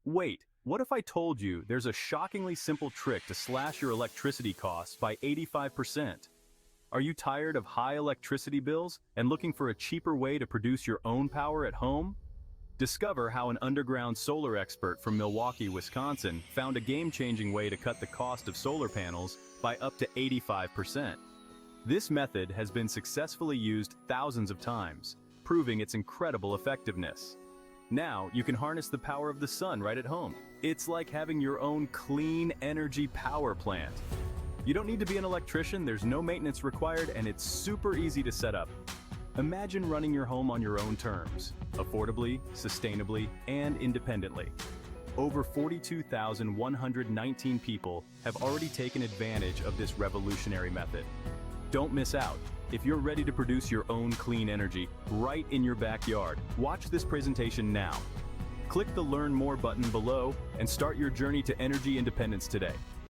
Wait, what if I told you there's a shockingly simple trick to slash your electricity costs by 85%? Are you tired of high electricity bills and looking for a cheaper way to produce your own power at home? Discover how an underground solar expert from Milwaukee, Wisconsin found a game-changing way to cut the cost of solar panels by up to 85%. This method has been successfully used thousands of times, proving its incredible effectiveness. Now, you can harness the power of the sun right at home. It's like having your own clean energy power plant. You don't need to be an electrician, there's no maintenance required, and it's super easy to set up. Imagine running your home on your own terms, affordably, sustainably, and independently. Over 42,119 people have already taken advantage of this revolutionary method. Don't miss out. If you're ready to produce your own clean energy right in your backyard, watch this presentation now. Click the Learn More button below and start your journey to energy independence today.